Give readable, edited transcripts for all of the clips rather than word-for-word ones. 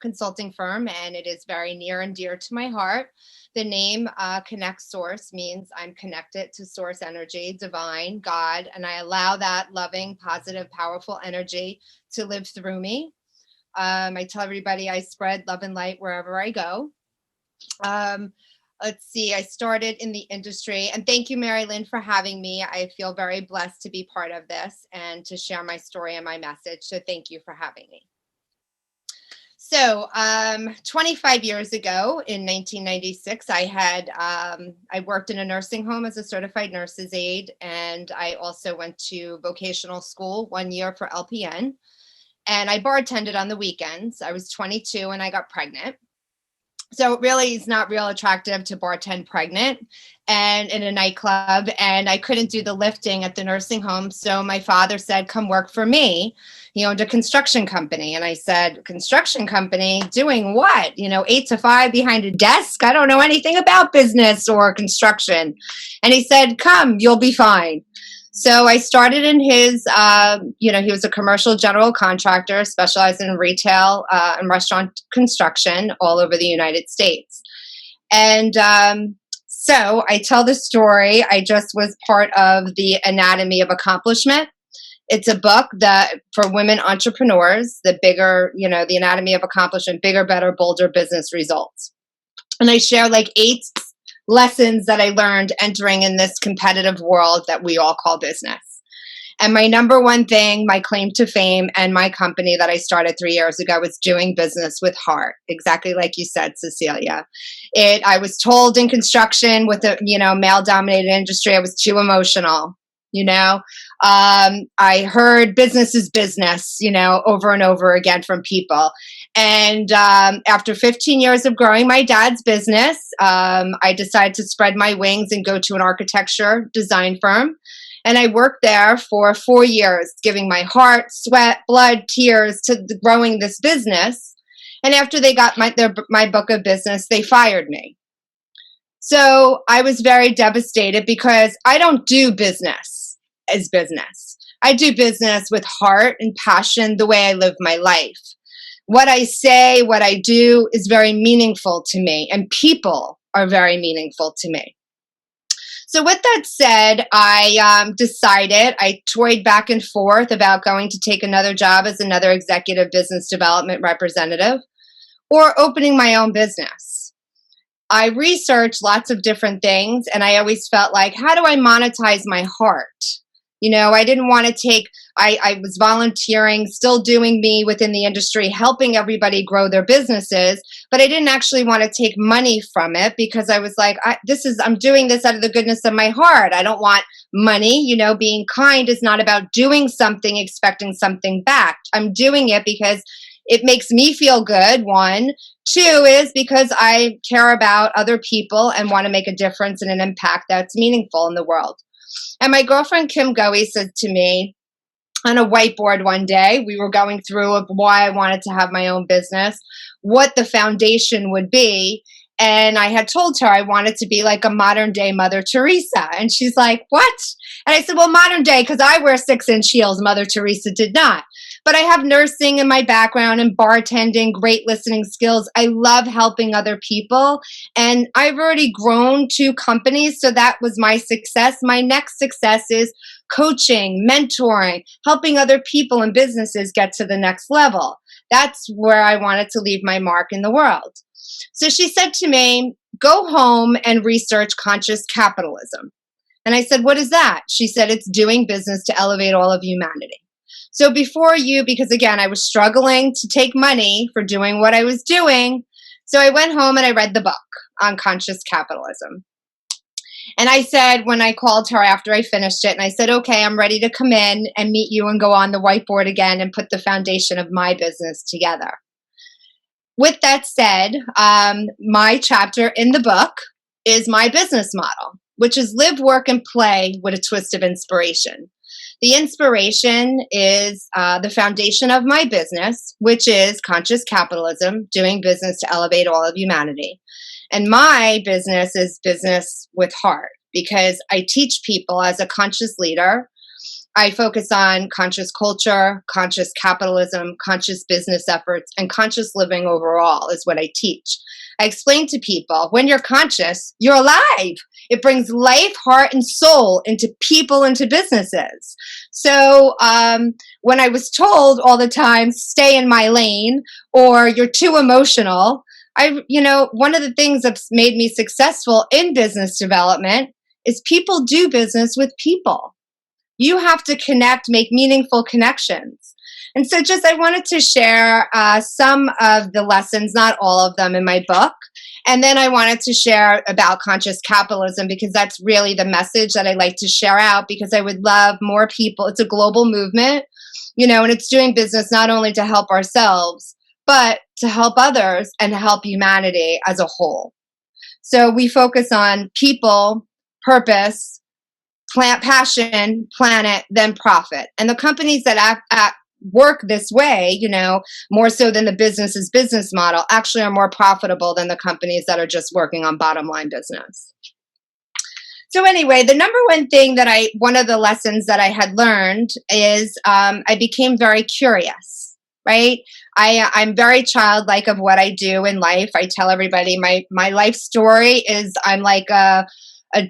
consulting firm, and it is very near and dear to my heart. The name Connect Source means I'm connected to source energy, divine, God, and I allow that loving, positive, powerful energy to live through me. I tell everybody I spread love and light wherever I go. Let's see, I started in the industry, and thank you, Mari-Lyn, for having me. I feel very blessed to be part of this and to share my story and my message. So thank you for having me. So 25 years ago in 1996, I worked in a nursing home as a certified nurse's aide, and I also went to vocational school 1 year for LPN, and I bartended on the weekends. I was 22 and I got pregnant. So it really is not real attractive to bartend pregnant and in a nightclub, and I couldn't do the lifting at the nursing home. So my father said, come work for me. He owned a construction company. And I said, construction company doing what? 8 to 5 behind a desk? I don't know anything about business or construction. And he said, come, you'll be fine. So I started in his, he was a commercial general contractor specializing in retail and restaurant construction all over the United States. And so I tell the story. I just was part of the Anatomy of Accomplishment. It's a book that for women entrepreneurs, the bigger, the Anatomy of Accomplishment, bigger, better, bolder business results. And I share like 8 lessons that I learned entering in this competitive world that we all call business. And my number one thing, my claim to fame and my company that I started 3 years ago was doing business with heart. Exactly like you said, Cecilia. I was told in construction with a, male-dominated industry, I was too emotional. I heard business is business, over and over again from people. And after 15 years of growing my dad's business, I decided to spread my wings and go to an architecture design firm. And I worked there for 4 years, giving my heart, sweat, blood, tears to growing this business. And after they got my book of business, they fired me. So I was very devastated because I don't do business as business. I do business with heart and passion, the way I live my life. What I say, what I do is very meaningful to me, and people are very meaningful to me. So with that said, I decided, I toyed back and forth about going to take another job as another executive business development representative or opening my own business. I researched lots of different things, and I always felt like, how do I monetize my heart? I didn't want to take, I was volunteering, still doing me within the industry, helping everybody grow their businesses, but I didn't actually want to take money from it because I was like, I'm doing this out of the goodness of my heart. I don't want money. Being kind is not about doing something, expecting something back. I'm doing it because it makes me feel good, 1. 2 is because I care about other people and want to make a difference and an impact that's meaningful in the world. And my girlfriend, Kim Goey, said to me on a whiteboard one day, we were going through why I wanted to have my own business, what the foundation would be. And I had told her I wanted to be like a modern day Mother Teresa. And she's like, what? And I said, well, modern day, because I wear 6-inch heels. Mother Teresa did not. But I have nursing in my background and bartending, great listening skills. I love helping other people. And I've already grown 2 companies, so that was my success. My next success is coaching, mentoring, helping other people and businesses get to the next level. That's where I wanted to leave my mark in the world. So she said to me, go home and research conscious capitalism. And I said, what is that? She said, it's doing business to elevate all of humanity. So because again, I was struggling to take money for doing what I was doing. So I went home and I read the book on conscious capitalism. And I said, when I called her after I finished it, and I said, okay, I'm ready to come in and meet you and go on the whiteboard again and put the foundation of my business together. With that said, my chapter in the book is my business model, which is live, work, and play with a twist of inspiration. The inspiration is the foundation of my business, which is conscious capitalism, doing business to elevate all of humanity. And my business is business with heart, because I teach people as a conscious leader I focus on conscious culture, conscious capitalism, conscious business efforts, and conscious living overall is what I teach. I explain to people, when you're conscious, you're alive. It brings life, heart, and soul into people, into businesses. So when I was told all the time, stay in my lane, or you're too emotional, one of the things that's made me successful in business development is people do business with people. You have to connect, make meaningful connections. And so I wanted to share some of the lessons, not all of them, in my book. And then I wanted to share about conscious capitalism, because that's really the message that I like to share out, because I would love more people. It's a global movement, and it's doing business not only to help ourselves, but to help others and to help humanity as a whole. So we focus on people, purpose, passion, planet, then profit. And the companies that work this way, more so than the business's business model, actually are more profitable than the companies that are just working on bottom line business. So anyway, the number one thing one of the lessons that I had learned is I became very curious, right? I'm very childlike of what I do in life. I tell everybody my life story is I'm like a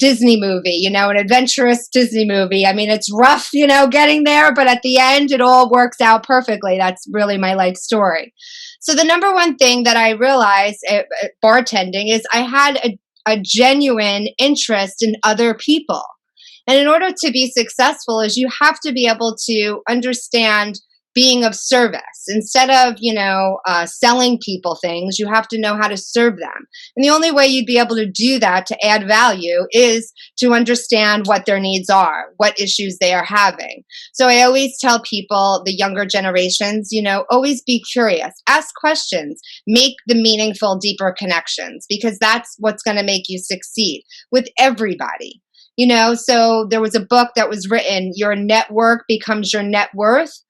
Disney movie, an adventurous Disney movie. I mean, it's rough, getting there, but at the end, it all works out perfectly. That's really my life story. So the number one thing that I realized at bartending is I had a genuine interest in other people. And in order to be successful, is you have to be able to understand being of service. Instead of, selling people things, you have to know how to serve them. And the only way you'd be able to do that, to add value, is to understand what their needs are, what issues they are having. So I always tell people, the younger generations, always be curious, ask questions, make the meaningful, deeper connections, because that's what's going to make you succeed with everybody. So there was a book that was written, Your Network Becomes Your Net Worth.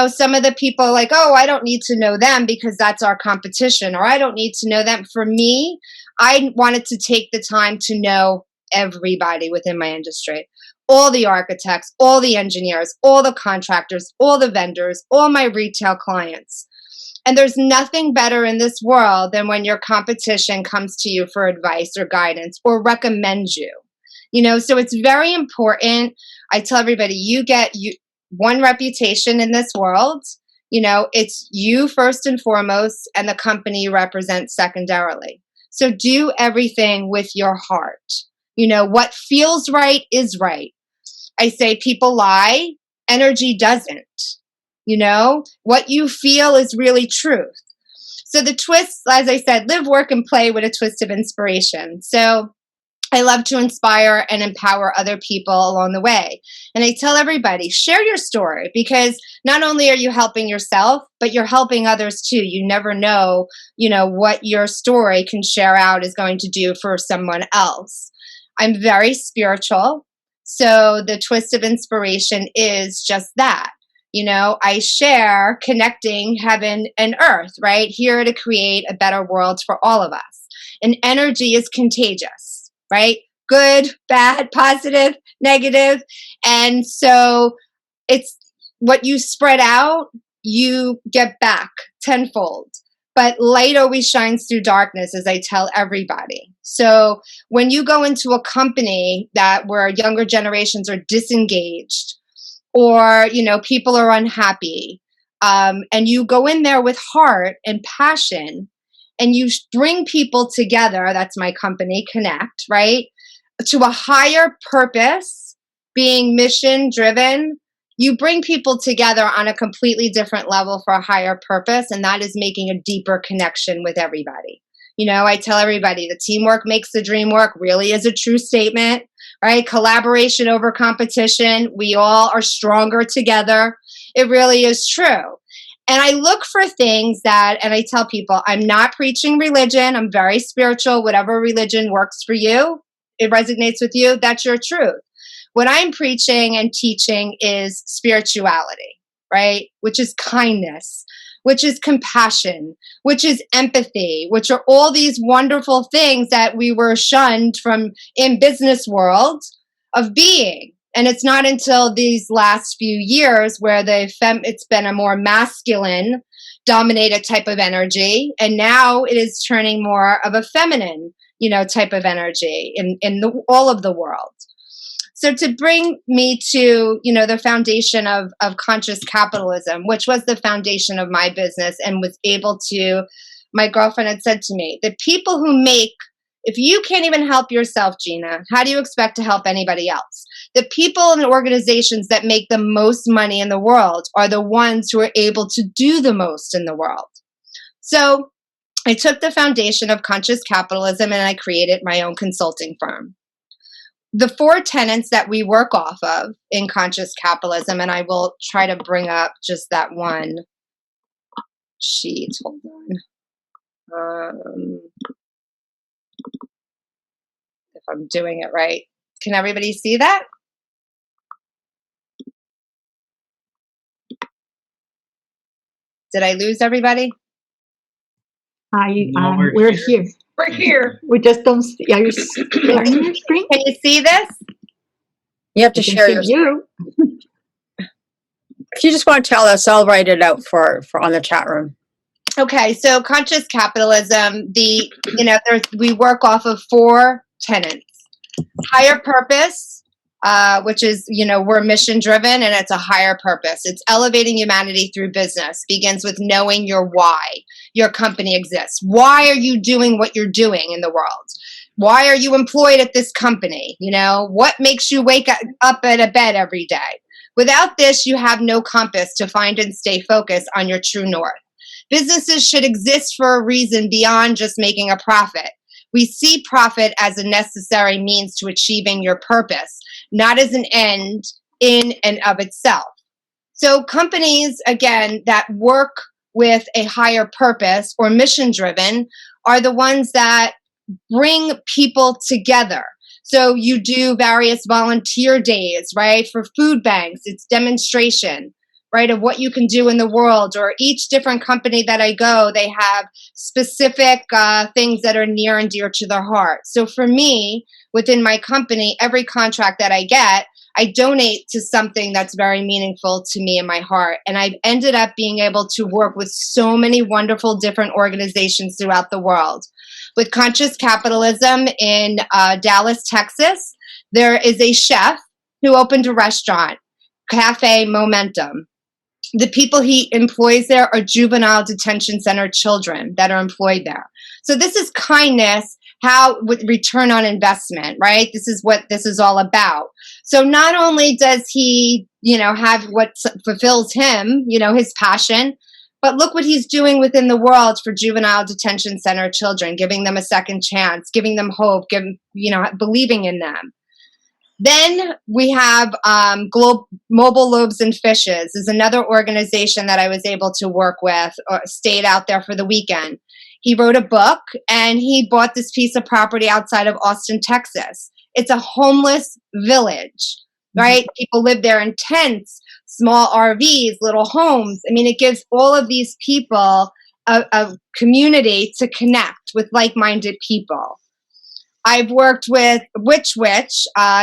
Some of the people like, oh, I don't need to know them because that's our competition, or I don't need to know them. For me, I wanted to take the time to know everybody within my industry, all the architects, all the engineers, all the contractors, all the vendors, all my retail clients. And there's nothing better in this world than when your competition comes to you for advice or guidance or recommends you. So it's very important. I tell everybody, you get one reputation in this world. It's you first and foremost, and the company you represent secondarily. So do everything with your heart. What feels right is right. I say people lie, energy doesn't. What you feel is really truth. So the twist, as I said, live, work, and play with a twist of inspiration. So I love to inspire and empower other people along the way. And I tell everybody, share your story, because not only are you helping yourself, but you're helping others too. You never know, what your story can share out is going to do for someone else. I'm very spiritual. So the twist of inspiration is just that. I share connecting heaven and earth, right? Here to create a better world for all of us. And energy is contagious. Right? Good, bad, positive, negative. And so it's what you spread out, you get back tenfold. But light always shines through darkness, as I tell everybody. So when you go into a company where younger generations are disengaged, or, people are unhappy, and you go in there with heart and passion, and you bring people together, that's my company, Connect, right? To a higher purpose, being mission driven, you bring people together on a completely different level for a higher purpose, and that is making a deeper connection with everybody. I tell everybody, the teamwork makes the dream work really is a true statement, right? Collaboration over competition. We all are stronger together. It really is true. And I look for things and I tell people, I'm not preaching religion. I'm very spiritual. Whatever religion works for you, it resonates with you, that's your truth. What I'm preaching and teaching is spirituality, right? Which is kindness, which is compassion, which is empathy, which are all these wonderful things that we were shunned from in business world of being. And it's not until these last few years where it's been a more masculine dominated type of energy. And now it is turning more of a feminine, type of energy in all of the world. So to bring me to, the foundation of conscious capitalism, which was the foundation of my business and was able to, my girlfriend had said to me, the people who make, if you can't even help yourself, Gina, how do you expect to help anybody else? The people and organizations that make the most money in the world are the ones who are able to do the most in the world. So I took the foundation of conscious capitalism and I created my own consulting firm. The 4 tenets that we work off of in conscious capitalism, and I will try to bring up just that one sheet. Hold on. If I'm doing it right. Can everybody see that? Did I lose everybody? No, we're here. We're here. We just don't see. Are you sharing your screen? Can you see this? You have to share your screen. If you just want to tell us, I'll write it out for on the chat room. Okay, so conscious capitalism, we work off of 4 tenets. Higher purpose, which is, we're mission driven and it's a higher purpose. It's elevating humanity through business. Begins with knowing your why your company exists. Why are you doing what you're doing in the world? Why are you employed at this company? What makes you wake up at a bed every day? Without this, you have no compass to find and stay focused on your true north. Businesses should exist for a reason beyond just making a profit. We see profit as a necessary means to achieving your purpose, not as an end in and of itself. So companies, again, that work with a higher purpose or mission-driven are the ones that bring people together. So you do various volunteer days, right? For food banks, it's demonstration, right, of what you can do in the world. Or each different company that I go, they have specific things that are near and dear to their heart. So for me, within my company, every contract that I get, I donate to something that's very meaningful to me in my heart. And I've ended up being able to work with so many wonderful different organizations throughout the world. With Conscious Capitalism in Dallas, Texas, there is a chef who opened a restaurant, Cafe Momentum. The people he employs there are juvenile detention center children that are employed there. So this is kindness, how with return on investment, right? This is what this is all about. So not only does he, have what fulfills him, his passion, but look what he's doing within the world for juvenile detention center children, giving them a second chance, giving them hope, believing in them. Then we have Mobile Loaves and Fishes is another organization that I was able to work with, or stayed out there for the weekend. He wrote a book and he bought this piece of property outside of Austin, Texas. It's a homeless village, right? Mm-hmm. People live there in tents, small RVs, little homes. I mean, it gives all of these people a community to connect with like-minded people. I've worked with Witch.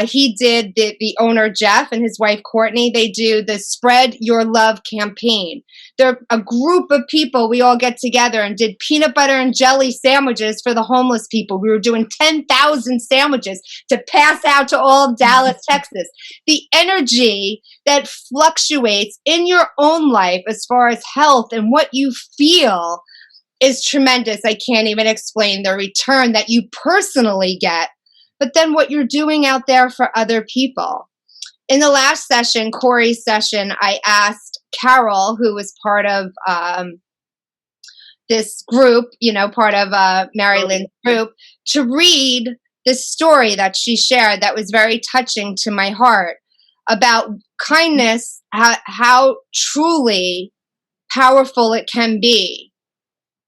He did the owner, Jeff, and his wife, Courtney. They do the Spread Your Love campaign. They're a group of people. We all get together and did peanut butter and jelly sandwiches for the homeless people. We were doing 10,000 sandwiches to pass out to all of Dallas, Texas. The energy that fluctuates in your own life as far as health and what you feel is tremendous. I can't even explain the return that you personally get, but then what you're doing out there for other people. In the last session, Corey's session, I asked Carol, who was part of this group, part of Mari-Lyn's group, to read this story that she shared that was very touching to my heart about kindness, how truly powerful it can be.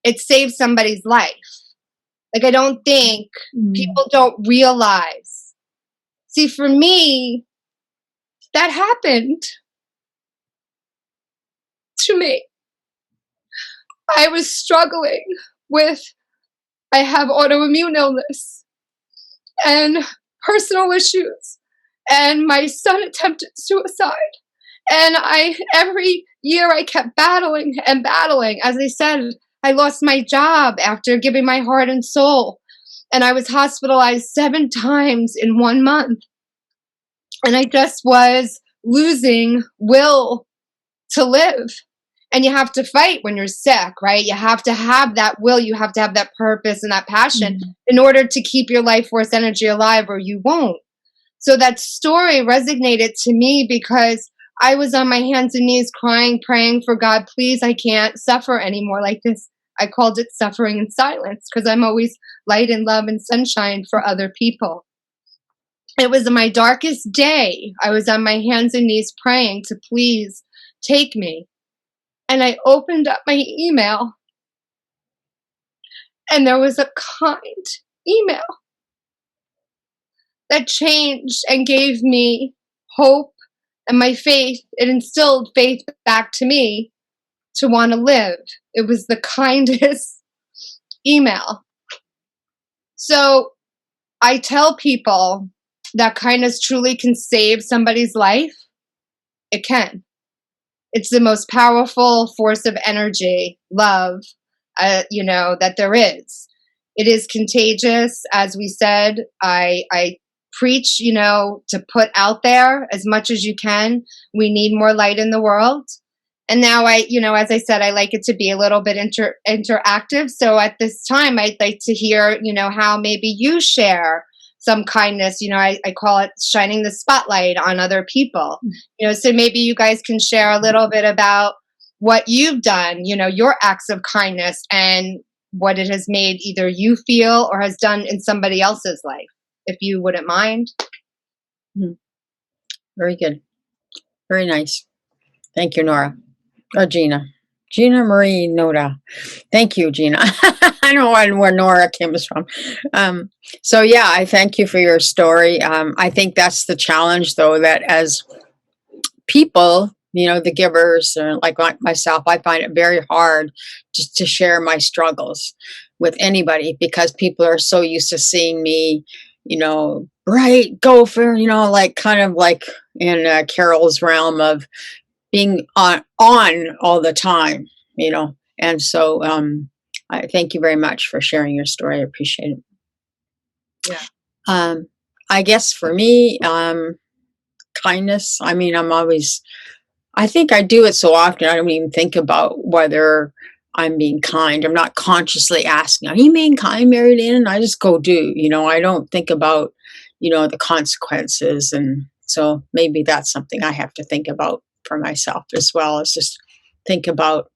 It saves somebody's life. Like, I don't think people don't realize. See, for me, that happened to me. I was struggling with, I have autoimmune illness and personal issues. and my son attempted suicide. And every year I kept battling and battling. As I said, I lost my job after giving my heart and soul. And I was hospitalized 7 times in 1 month. And I just was losing will to live. And you have to fight when you're sick, right? You have to have that will. You have to have that purpose and that passion in order to keep your life force energy alive, or you won't. So that story resonated to me because I was on my hands and knees crying, praying for God, please, I can't suffer anymore like this. I called it suffering in silence because I'm always light and love and sunshine for other people. It was in my darkest day. I was on my hands and knees praying to please take me. And I opened up my email, and there was a kind email that changed and gave me hope and my faith. It instilled faith back to me to want to live. It was the kindest email. So I tell people that kindness truly can save somebody's life. It can. It's the most powerful force of energy, love, that there is. It is contagious, as we said. I preach, to put out there as much as you can. We need more light in the world. And now as I said, I like it to be a little bit interactive. So at this time, I'd like to hear, how maybe you share some kindness. I call it shining the spotlight on other people. So maybe you guys can share a little bit about what you've done, your acts of kindness and what it has made either you feel or has done in somebody else's life, if you wouldn't mind. Very good. Very nice. Thank you, Nora. Or Gina. Gina Marie Noda. Thank you, Gina. I don't know where Nora came from. So yeah, I thank you for your story. I think that's the challenge, though, that as people, the givers, or like myself, I find it very hard to share my struggles with anybody because people are so used to seeing me, bright, gopher, like kind of like in Carol's realm of being on all the time, and so I thank you very much for sharing your story. I appreciate it. Yeah. I guess for me, kindness, I think I do it so often, I don't even think about whether I'm being kind. I'm not consciously asking, are you being kind, Mari-Lyn? I just go do, I don't think about, the consequences. And so maybe that's something I have to think about for myself as well, is just think about,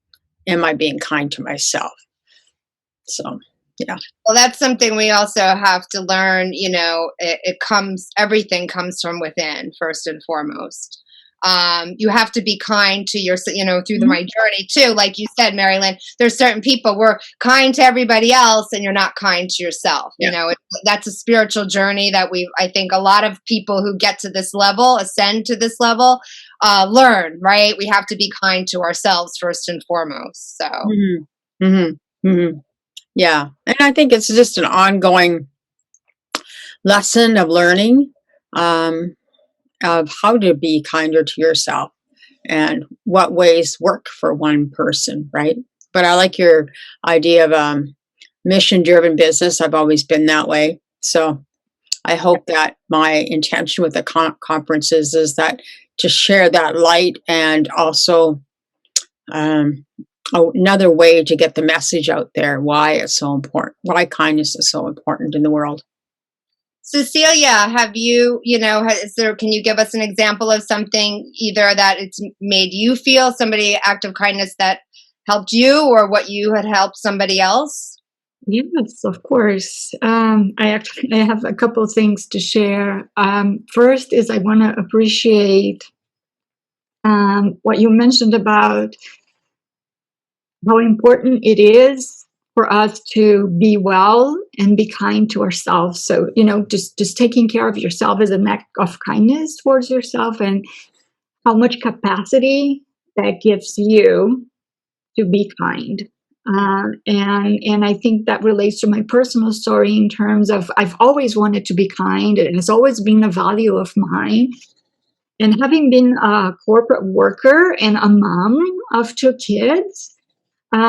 am I being kind to myself? So, yeah. Well, that's something we also have to learn, everything comes from within, first and foremost. You have to be kind to yourself, through my journey too. Like you said, Mari-Lyn, there's certain people we're kind to everybody else and you're not kind to yourself. Yeah. That's a spiritual journey that I think a lot of people who get to this level, ascend to this level, learn, right? We have to be kind to ourselves first and foremost. So. Yeah. And I think it's just an ongoing lesson of learning, of how to be kinder to yourself and what ways work for one person, right? But I like your idea of mission-driven business. I've always been that way. So I hope that my intention with the conferences is that to share that light and also another way to get the message out there, why it's so important, why kindness is so important in the world. Cecilia, have you, can you give us an example of something either that it's made you feel, somebody act of kindness that helped you, or what you had helped somebody else? Yes, of course. I have a couple of things to share. First is I want to appreciate what you mentioned about how important it is for us to be well and be kind to ourselves. So, just taking care of yourself is an act of kindness towards yourself, and how much capacity that gives you to be kind. And I think that relates to my personal story in terms of I've always wanted to be kind. It has always been a value of mine. And having been a corporate worker and a mom of 2 kids, it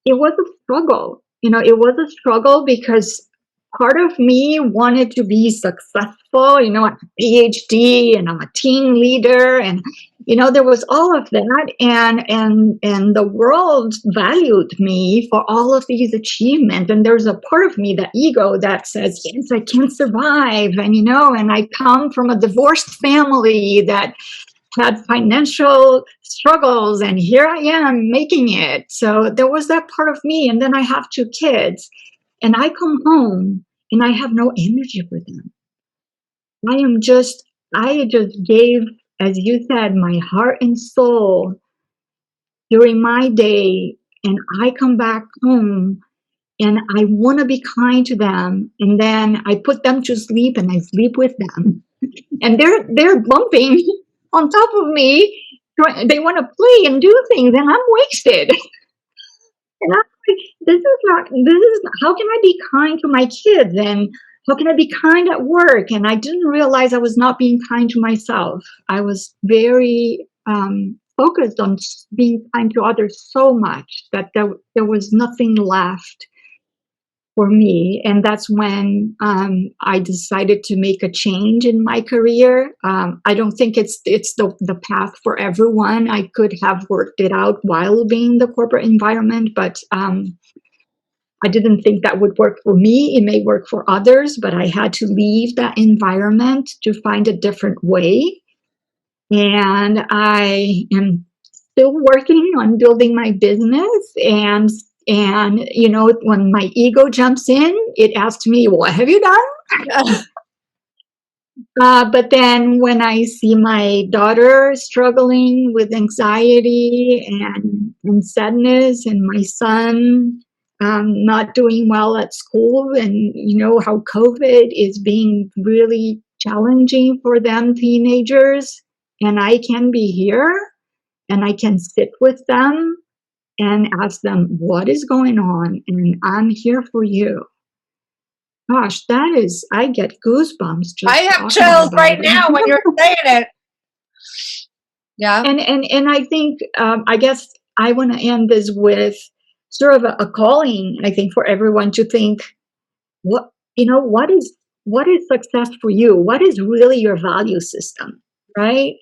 was a struggle. It was a struggle because part of me wanted to be successful. I'm a PhD and I'm a team leader, and there was all of that, and the world valued me for all of these achievements. And there's a part of me, the ego, that says, yes, I can survive. And I come from a divorced family that had financial struggles, and here I am making it. So there was that part of me. And then I have 2 kids, and I come home and I have no energy for them. I just gave, as you said, my heart and soul during my day, and I come back home and I want to be kind to them, and then I put them to sleep and I sleep with them, and they're bumping on top of me. They want to play and do things, and I'm wasted. And I'm like, this is how can I be kind to my kids, and how can I be kind at work? And I didn't realize I was not being kind to myself. I was very focused on being kind to others so much that there was nothing left for me. And that's when I decided to make a change in my career. I don't think it's the path for everyone. I could have worked it out while being in the corporate environment, but I didn't think that would work for me. It may work for others, but I had to leave that environment to find a different way. And I am still working on building my business, and when my ego jumps in, it asks me, what have you done? But then when I see my daughter struggling with anxiety and sadness, and my son not doing well at school, and how COVID is being really challenging for them teenagers, and I can be here and I can sit with them and ask them, what is going on? And I'm here for you. Gosh, I get goosebumps just I have chills right now when you're saying it. Yeah. And I think, I guess I want to end this with sort of a calling, I think, for everyone to think, what is success for you? What is really your value system, right?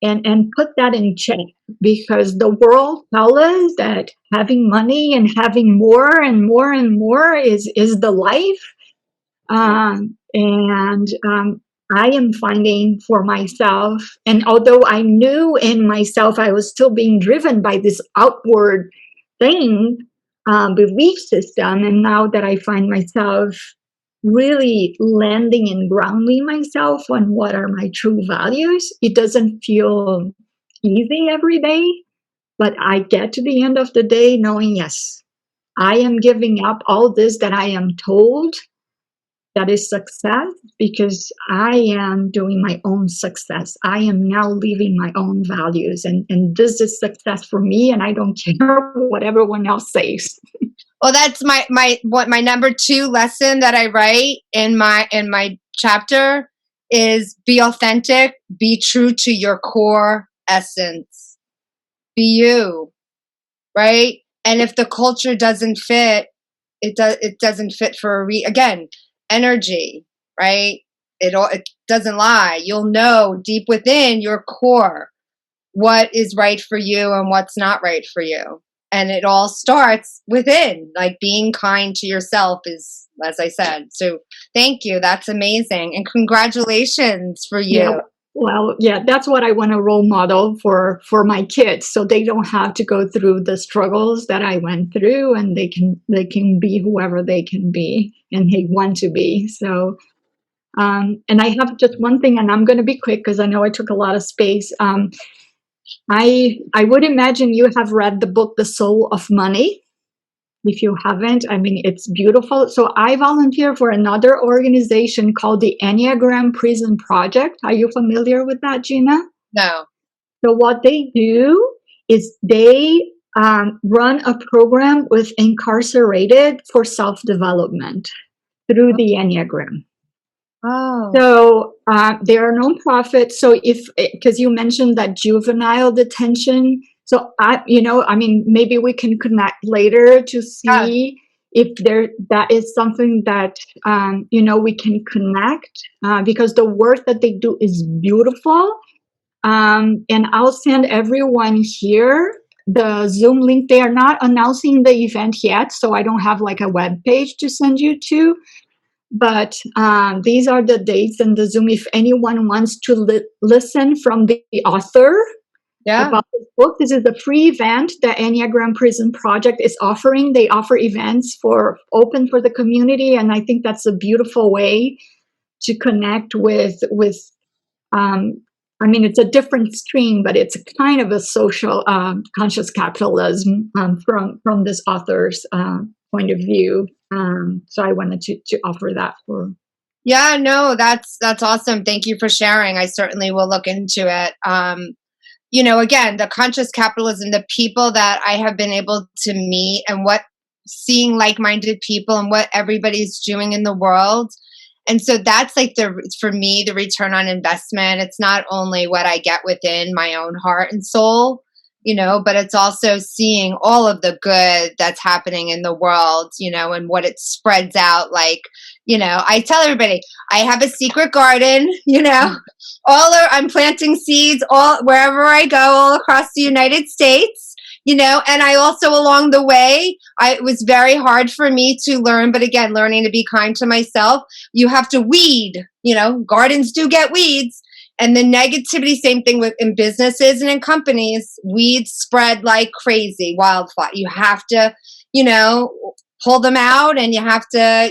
And put that in check, because the world tells us that having money and having more and more and more is the life. I am finding for myself, and although I knew in myself I was still being driven by this outward thing, belief system, and now that I find myself really landing and grounding myself on what are my true values, it doesn't feel easy every day, but I get to the end of the day knowing, yes, I am giving up all this that I am told that is success, because I am doing my own success. I am now living my own values, and this is success for me, and I don't care what everyone else says. Well, that's my number 2 lesson that I write in my chapter is be authentic, be true to your core essence. Be you, right? And if the culture doesn't fit, it doesn't fit for again, energy, right? It doesn't lie. You'll know deep within your core what is right for you and what's not right for you. And it all starts within, like being kind to yourself is, as I said. So thank you. That's amazing. And congratulations for you. Yeah. Well, yeah, that's what I want to role model for my kids, so they don't have to go through the struggles that I went through, and they can be whoever they can be and they want to be. So, and I have just one thing, and I'm going to be quick because I know I took a lot of space. I would imagine you have read the book, The Soul of Money. If you haven't, I mean, it's beautiful. So I volunteer for another organization called the Enneagram Prison Project. Are you familiar with that, Gina? No. So what they do is they run a program with incarcerated for self-development through the Enneagram. Oh. So they are nonprofit. So because you mentioned that juvenile detention, so maybe we can connect later to see if that is something that we can connect, because the work that they do is beautiful. And I'll send everyone here the Zoom link. They are not announcing the event yet, so I don't have like a web page to send you to. But these are the dates and the Zoom. If anyone wants to listen from the author about this book, this is the free event that Enneagram Prison Project is offering. They offer events open for the community, and I think that's a beautiful way to connect with. It's a different stream, but it's kind of a social conscious capitalism from this author's point of view. So I wanted to offer that for. Yeah, no, that's awesome. Thank you for sharing. I certainly will look into it. Again, the conscious capitalism, the people that I have been able to meet and seeing like-minded people and what everybody's doing in the world. And so that's like for me, the return on investment. It's not only what I get within my own heart and soul, but it's also seeing all of the good that's happening in the world, and what it spreads out. Like, I tell everybody, I have a secret garden, I'm planting seeds wherever I go, all across the United States. And I also, along the way, it was very hard for me to learn, but again, learning to be kind to myself. You have to weed, gardens do get weeds. And the negativity, same thing in businesses and in companies, weeds spread like crazy, wildfire. You have to, pull them out, and you have to,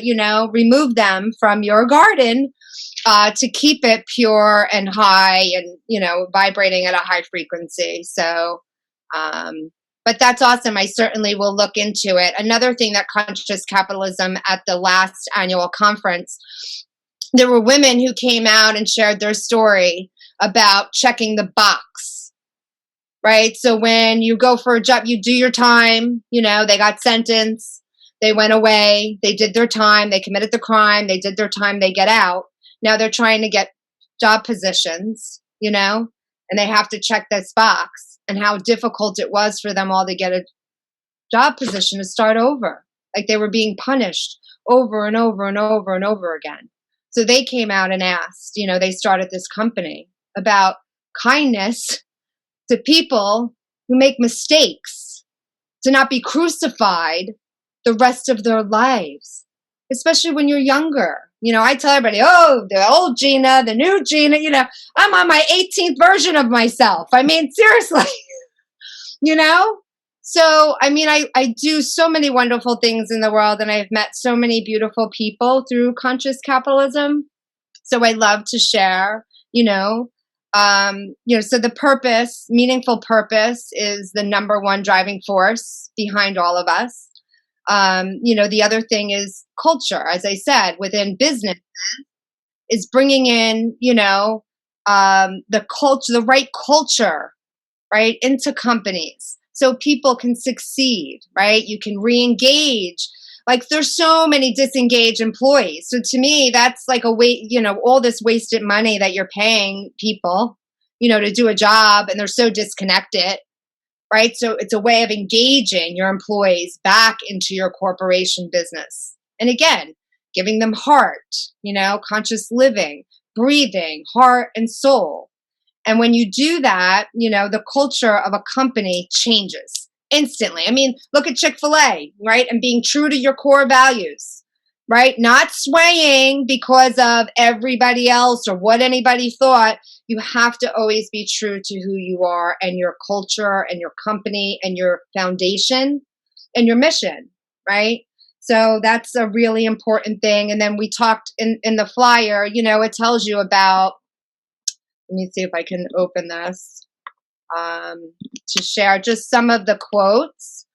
remove them from your garden to keep it pure and high and, vibrating at a high frequency. So, but that's awesome. I certainly will look into it. Another thing that conscious capitalism at the last annual conference, there were women who came out and shared their story about checking the box, right? So when you go for a job, you do your time, they got sentenced, they went away, they did their time, they committed the crime, they did their time, they get out. Now they're trying to get job positions, and they have to check this box, and how difficult it was for them all to get a job position to start over. Like they were being punished over and over and over and over again. So they came out and asked, they started this company about kindness to people who make mistakes, to not be crucified the rest of their lives, especially when you're younger. I tell everybody, oh, the old Gina, the new Gina, I'm on my 18th version of myself. I mean, seriously, So, I do so many wonderful things in the world, and I've met so many beautiful people through conscious capitalism. So I love to share, so the purpose, meaningful purpose, is the number one driving force behind all of us. The other thing is culture, as I said, within business, is bringing in, the culture, the right culture, right, into companies, so people can succeed, right? You can re-engage. Like there's so many disengaged employees. So to me, that's like all this wasted money that you're paying people, to do a job, and they're so disconnected, right? So it's a way of engaging your employees back into your corporation business. And again, giving them heart, conscious living, breathing, heart and soul. And when you do that, the culture of a company changes instantly. Look at Chick-fil-A, right? And being true to your core values, right? Not swaying because of everybody else or what anybody thought. You have to always be true to who you are and your culture and your company and your foundation and your mission, right? So that's a really important thing. And then we talked in the flyer, it tells you about, let me see if I can open this to share just some of the quotes.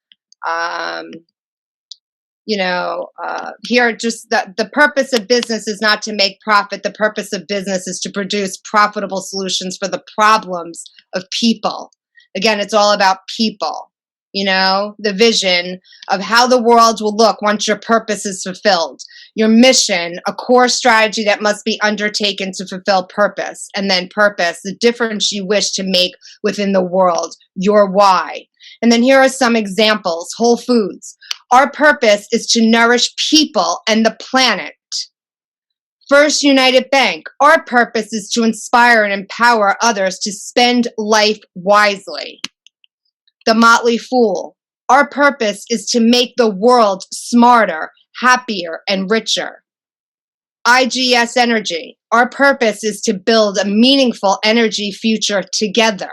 Here, just the purpose of business is not to make profit. The purpose of business is to produce profitable solutions for the problems of people. Again, it's all about people, the vision of how the world will look once your purpose is fulfilled. Your mission, a core strategy that must be undertaken to fulfill purpose. And then purpose, the difference you wish to make within the world, your why. And then here are some examples. Whole Foods. Our purpose is to nourish people and the planet. First United Bank. Our purpose is to inspire and empower others to spend life wisely. The Motley Fool. Our purpose is to make the world smarter, happier, and richer. IGS Energy. Our purpose is to build a meaningful energy future together.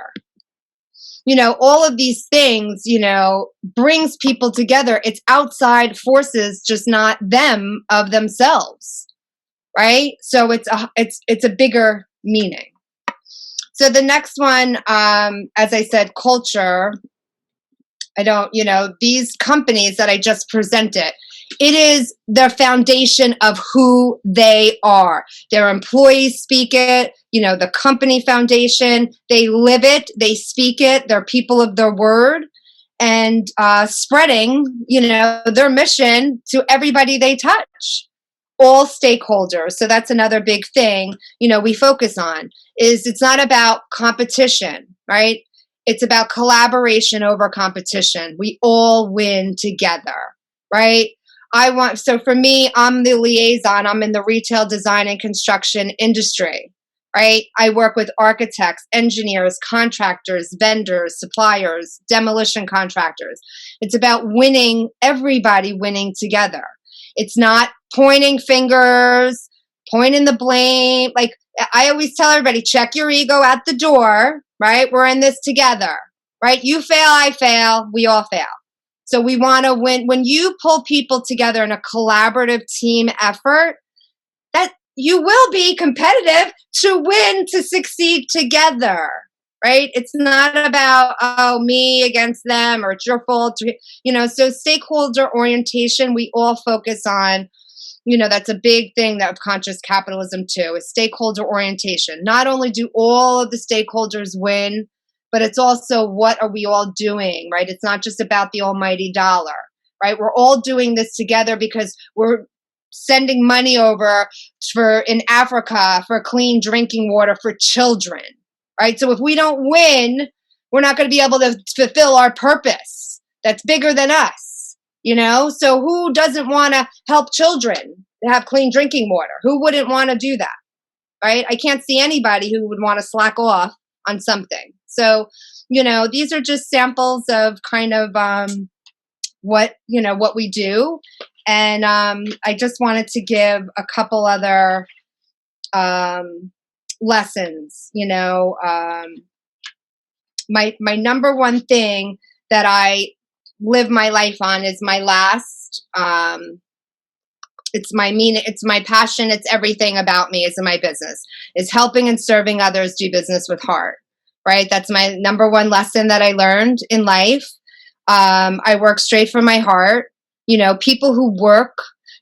All of these things, brings people together. It's outside forces, just not them of themselves, right? So it's a bigger meaning. So the next one, as I said, culture. These companies that I just presented, it is the foundation of who they are. Their employees speak it, the company foundation, they live it, they speak it, they're people of their word, and spreading, their mission to everybody they touch. All stakeholders. So that's another big thing, we focus on, is it's not about competition, right? It's about collaboration over competition. We all win together, right? So for me, I'm the liaison. I'm in the retail design and construction industry, right? I work with architects, engineers, contractors, vendors, suppliers, demolition contractors. It's about winning, everybody winning together. It's not pointing fingers, pointing the blame. Like I always tell everybody, check your ego at the door, right? We're in this together, right? You fail, I fail, we all fail. So we want to win. When you pull people together in a collaborative team effort, that you will be competitive to win, to succeed together, right? It's not about, me against them or it's your fault. So stakeholder orientation, we all focus on, that's a big thing of conscious capitalism too, is stakeholder orientation. Not only do all of the stakeholders win, but it's also what are we all doing, right? It's not just about the almighty dollar, right? We're all doing this together because we're sending money over in Africa for clean drinking water for children, right? So if we don't win, we're not going to be able to fulfill our purpose. That's bigger than us, So who doesn't want to help children have clean drinking water? Who wouldn't want to do that, right? I can't see anybody who would want to slack off on something. So, these are just samples of kind of what we do. And I just wanted to give a couple other lessons. My number one thing that I live my life on is my last. It's my passion. It's everything about me. It's in my business. It's helping and serving others do business with heart. Right? That's my number one lesson that I learned in life. I work straight from my heart. People who work,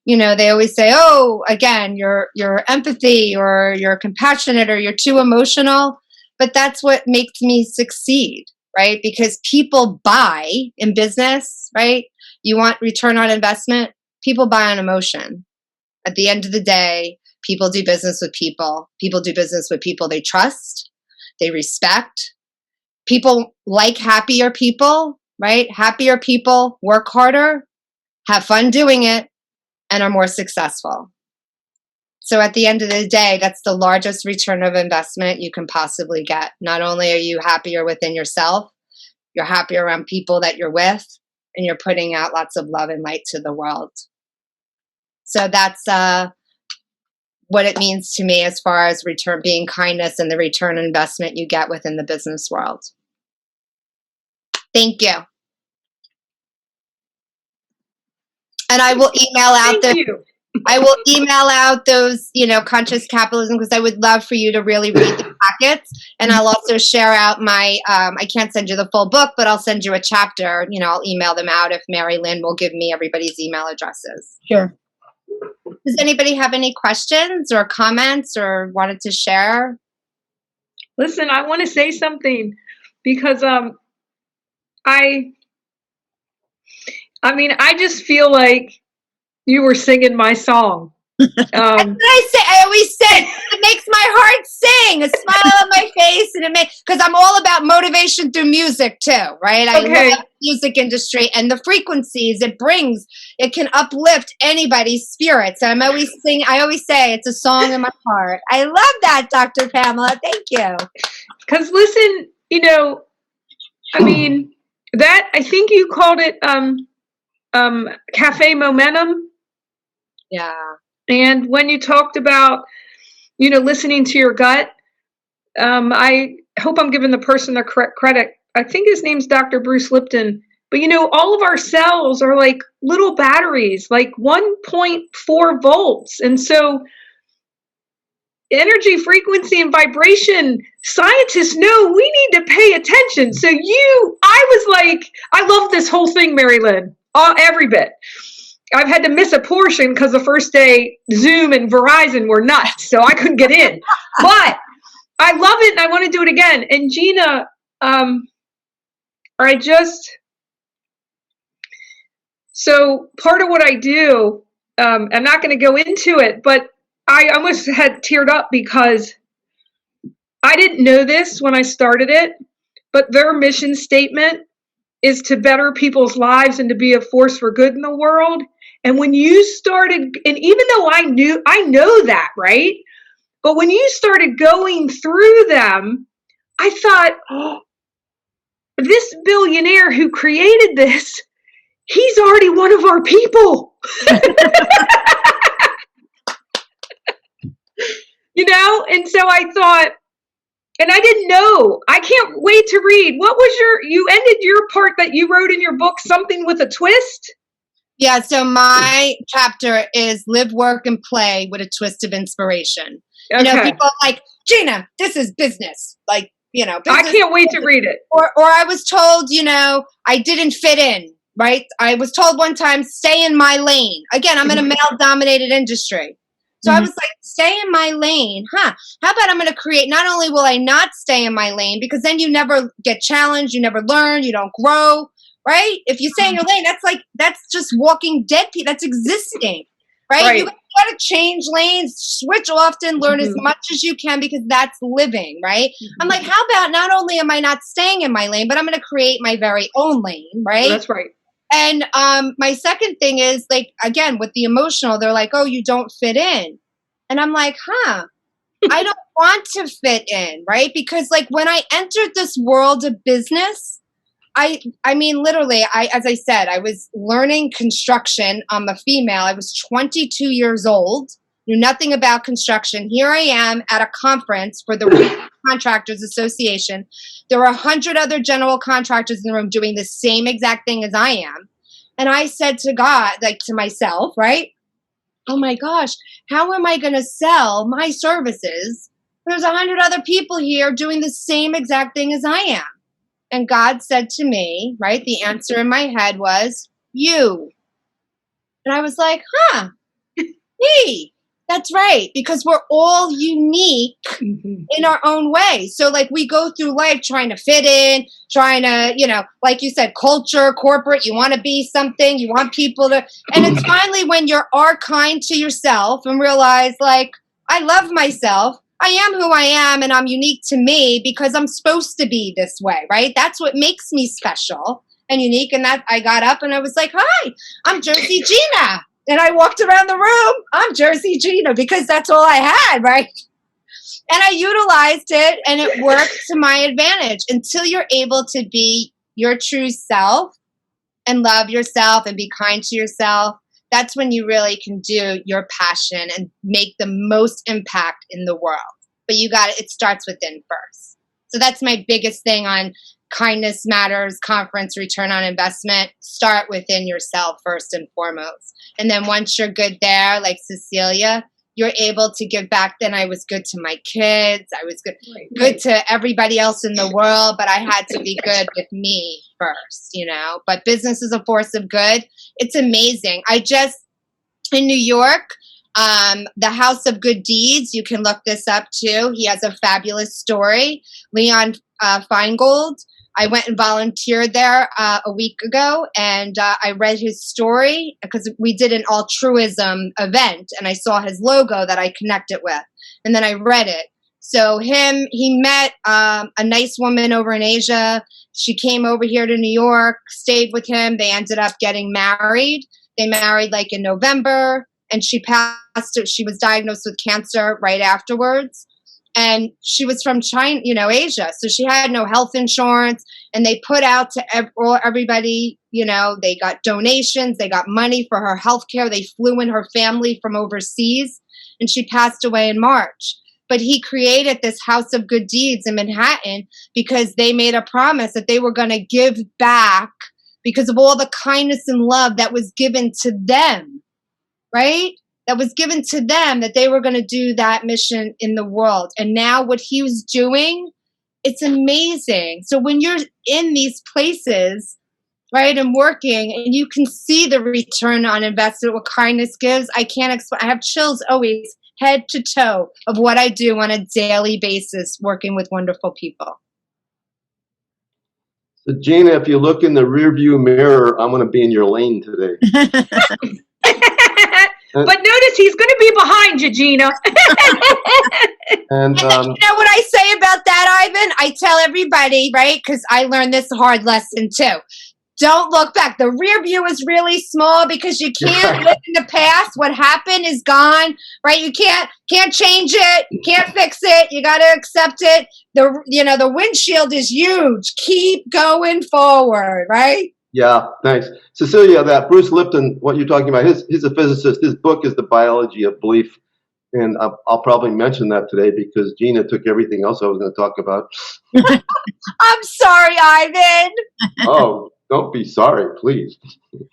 they always say, oh, again, you're empathy or you're compassionate or you're too emotional. But that's what makes me succeed, right? Because people buy in business, right? You want return on investment? People buy on emotion. At the end of the day, people do business with people. People do business with people they trust. They respect. People like happier people, right? Happier people work harder, have fun doing it, and are more successful. So at the end of the day, that's the largest return of investment you can possibly get. Not only are you happier within yourself, you're happier around people that you're with, and you're putting out lots of love and light to the world. So that's what it means to me as far as being kindness and the return on investment you get within the business world. Thank you. And I will email out those, conscious capitalism, because I would love for you to really read the packets. And I'll also share out my, I can't send you the full book, but I'll send you a chapter. I'll email them out if Mari-Lyn will give me everybody's email addresses. Sure. Does anybody have any questions or comments or wanted to share? Listen, I want to say something because I I mean, I just feel like you were singing my song. That's what I say. I always say it makes my heart sing, a smile on my face, and it makes, because I'm all about motivation through music too, right? I love the music industry and the frequencies it brings. It can uplift anybody's spirits. And I always say it's a song in my heart. I love that, Dr. Pamela. Thank you. Because listen, I mean, that, I think you called it cafe momentum. Yeah. And when you talked about, listening to your gut, I hope I'm giving the person the correct credit. I think his name's Dr. Bruce Lipton. But, all of our cells are like little batteries, like 1.4 volts. And so energy, frequency, and vibration, scientists know we need to pay attention. So I was like, I love this whole thing, Mari-Lyn, every bit. I've had to miss a portion because the first day Zoom and Verizon were nuts, so I couldn't get in. But I love it, and I want to do it again. And Gina, so part of what I do, I'm not going to go into it, but I almost had teared up because I didn't know this when I started it, but their mission statement is to better people's lives and to be a force for good in the world. And when you started, and even though I know that, right? But when you started going through them, I thought, oh, this billionaire who created this, he's already one of our people. And so I thought, and I didn't know, I can't wait to read. What was you ended your part that you wrote in your book, something with a twist? Yeah, so my chapter is live, work, and play with a twist of inspiration. Okay. People are like, Gina, this is business. Like, business, I can't wait to read it. Or I was told, I didn't fit in, right? I was told one time, stay in my lane. Again, I'm in a male-dominated industry. So I was like, stay in my lane. How about I'm going to create, not only will I not stay in my lane, because then you never get challenged, you never learn, you don't grow, right? If you stay in your lane, that's just walking dead people. That's existing, right? You got to change lanes, switch often, learn as much as you can, because that's living, right? I'm like, how about not only am I not staying in my lane, but I'm going to create my very own lane, right? That's right. And my second thing is, like, again, with the emotional, they're like, oh, you don't fit in. And I'm like, I don't want to fit in, right? Because, like, when I entered this world of business, I mean, literally, as I said, I was learning construction. I'm a female. I was 22 years old, knew nothing about construction. Here I am at a conference for the Contractors Association. There were 100 other general contractors in the room doing the same exact thing as I am. And I said to God, like to myself, right? Oh my gosh, how am I going to sell my services? There's 100 other people here doing the same exact thing as I am. And God said to me, right, the answer in my head was, you. And I was like, me. That's right, because we're all unique in our own way. So, like, we go through life trying to fit in, trying to, like you said, culture, corporate, you want to be something, you want people to, and it's finally when you are kind to yourself and realize, like, I love myself, I am who I am, and I'm unique to me because I'm supposed to be this way, right? That's what makes me special and unique. And that I got up and I was like, hi, I'm Jersey Gina. And I walked around the room, I'm Jersey Gina, because that's all I had, right? And I utilized it, and it worked to my advantage until you're able to be your true self and love yourself and be kind to yourself. That's when you really can do your passion and make the most impact in the world. But it starts within first. So that's my biggest thing on Kindness Matters Conference Return on Investment. Start within yourself first and foremost. And then once you're good there, like Cecilia, you're able to give back. Then I was good to my kids. I was good to everybody else in the world, but I had to be good with me first, But business is a force of good. It's amazing. In New York, the House of Good Deeds, you can look this up too. He has a fabulous story. Leon Feingold, I went and volunteered there a week ago, and I read his story because we did an altruism event, and I saw his logo that I connected with, and then I read it. So he met a nice woman over in Asia. She came over here to New York, stayed with him. They ended up getting married. They married like in November, and she passed. She was diagnosed with cancer right afterwards. And she was from China, Asia. So she had no health insurance, and they put out to everybody, they got donations, they got money for her health care. They flew in her family from overseas, and she passed away in March. But he created this House of Good Deeds in Manhattan because they made a promise that they were going to give back because of all the kindness and love that was given to them, right? That was given to them, that they were going to do that mission in the world. And now what he was doing, it's amazing. So when you're in these places, right, and working, and you can see the return on investment, what kindness gives, I can't explain. I have chills always, head to toe, of what I do on a daily basis, working with wonderful people. So Gina, if you look in the rearview mirror, I'm going to be in your lane today. But notice he's going to be behind you, Gina. And you know what I say about that, Ivan? I tell everybody, right, because I learned this hard lesson too. Don't look back. The rear view is really small because you can't live in the past. What happened is gone, right? You can't change it. You can't fix it. You got to accept it. The windshield is huge. Keep going forward, right? yeah, thanks. Cecilia, that Bruce Lipton, what you're talking about, he's a physicist. His book is The Biology of Belief. And I'll probably mention that today because Gina took everything else I was going to talk about. I'm sorry, Ivan. Oh, don't be sorry, please.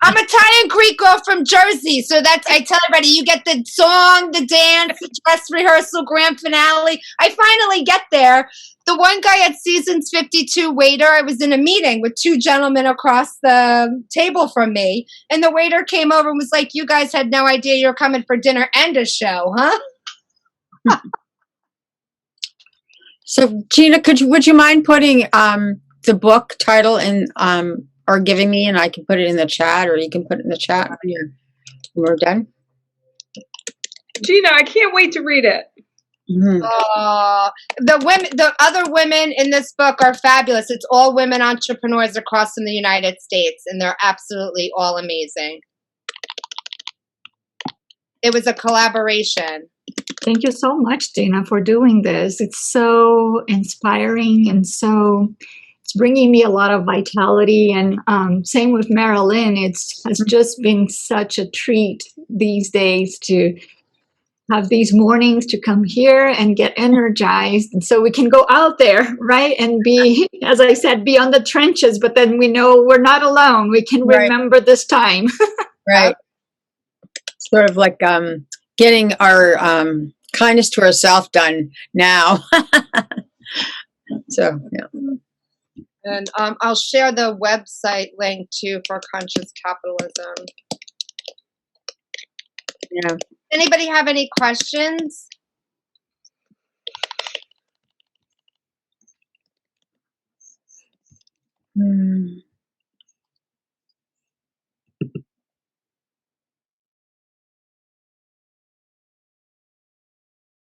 I'm Italian Greek girl from Jersey, so I tell everybody, you get the song, the dance, the dress rehearsal, grand finale. I finally get there. The one guy at Seasons 52 waiter, I was in a meeting with two gentlemen across the table from me, and the waiter came over and was like, "You guys had no idea you were coming for dinner and a show, huh?" So Gina, would you mind putting the book title in or giving me, and I can put it in the chat, or you can put it in the chat when we're done? Gina, I can't wait to read it. Mm-hmm. The other women in this book are fabulous. It's all women entrepreneurs across from the United States, and they're absolutely all amazing. It was a collaboration. Thank you so much, Gina, for doing this. It's so inspiring, and it's bringing me a lot of vitality. And same with Mari-Lyn. It has just been such a treat these days to have these mornings to come here and get energized. And so we can go out there, right? And be, as I said, be on the trenches, but then we know we're not alone. We can remember this time. Right. Sort of like getting our kindness to ourselves done now. So, yeah. And I'll share the website link too for Conscious Capitalism. Yeah. Anybody have any questions? Mm.